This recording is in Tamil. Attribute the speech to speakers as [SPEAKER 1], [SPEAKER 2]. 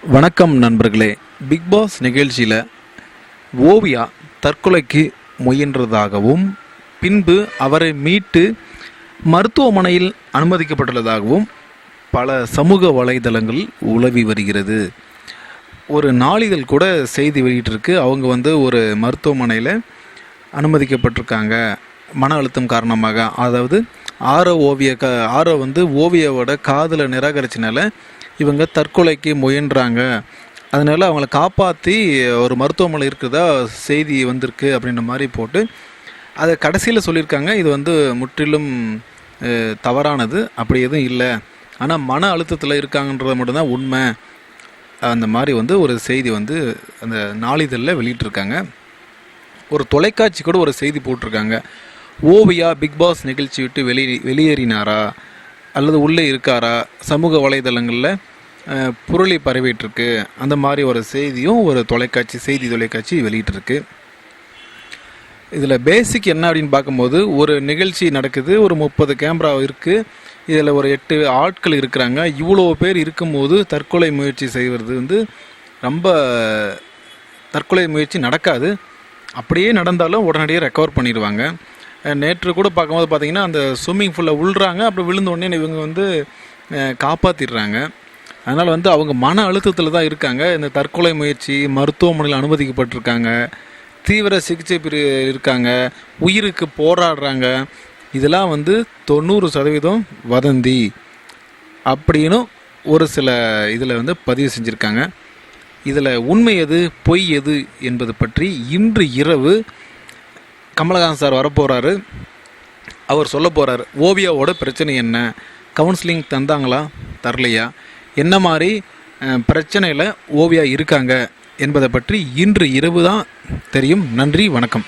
[SPEAKER 1] வணக்கம் நண்பர்களே. பிக் பாஸ் நிகழ்ச்சியில் ஓவியா தற்கொலைக்கு முயன்றதாகவும் பின்பு அவரை மீட்டு மருத்துவமனையில் அனுமதிக்கப்பட்டுள்ளதாகவும் பல சமூக வலைதளங்கள் உலவி வருகிறது. ஒரு நாளிதழ் கூட செய்தி வெளியிட்டிருக்கு. அவங்க ஒரு மருத்துவமனையில் அனுமதிக்கப்பட்டிருக்காங்க மன அழுத்தம் காரணமாக. அதாவது ஆரோ ஓவியாவோட காதலை நிராகரிச்சனால இவங்க தற்கொலைக்கு முயன்றாங்க. அதனால் அவங்கள காப்பாற்றி ஒரு மருத்துவமனை இருக்கிறதா செய்தி வந்திருக்கு அப்படின்ற மாதிரி போட்டு அதை கடைசியில் சொல்லியிருக்காங்க. இது முற்றிலும் தவறானது, அப்படி எதுவும் இல்லை. ஆனால் மன அழுத்தத்தில் இருக்காங்கன்றது மட்டும்தான் உண்மை. அந்த மாதிரி ஒரு செய்தி அந்த நாளிதழில் வெளியிட்டிருக்காங்க. ஒரு தொலைக்காட்சி கூட ஒரு செய்தி போட்டிருக்காங்க. ஓவியா பிக் பாஸ் நிகழ்ச்சி விட்டு வெளியேறினாரா அல்லது உள்ளே இருக்காரா, சமூக வலைதளங்களில் புரளி பரவிட்டுருக்கு. அந்த மாதிரி ஒரு செய்தியும் ஒரு செய்தி தொலைக்காட்சி வெளியிட்டிருக்கு. இதில் பேசிக் என்ன அப்படின்னு பார்க்கும்போது, ஒரு நிகழ்ச்சி நடக்குது, ஒரு 30 கேமரா இருக்குது, இதில் ஒரு 8 ஆட்கள் இருக்கிறாங்க. இவ்வளோ பேர் இருக்கும்போது தற்கொலை முயற்சி செய்வது ரொம்ப தற்கொலை முயற்சி நடக்காது. அப்படியே நடந்தாலும் உடனடியாக ரெக்கவர் பண்ணிடுவாங்க. நேற்று கூட பார்க்கும்போது பார்த்திங்கன்னா அந்த ஸ்விம்மிங் ஃபுல்லில் விழுறாங்க. அப்புறம் விழுந்த உடனே இவங்க காப்பாற்றிடுறாங்க. அதனால் அவங்க மன அழுத்தத்தில் தான் இருக்காங்க. இந்த தற்கொலை முயற்சி, மருத்துவமனையில் அனுமதிக்கப்பட்டிருக்காங்க, தீவிர சிகிச்சை இருக்காங்க, உயிருக்கு போராடுறாங்க. இதெல்லாம் 90% வதந்தி அப்படின்னு ஒரு சில இதில் பதிவு செஞ்சுருக்காங்க. இதில் உண்மை எது பொய் எது என்பது பற்றி இன்று இரவு கமலஹாசன் சார் வரப்போகிறாரு. அவர் சொல்ல போகிறார், ஓவியாவோட பிரச்சனை என்ன, கவுன்சிலிங் தந்தாங்களா தரலையா, என்ன மாதிரி பிரச்சனையில் ஓவியா இருக்காங்க என்பதை பற்றி இன்று இரவு தான் தெரியும். நன்றி, வணக்கம்.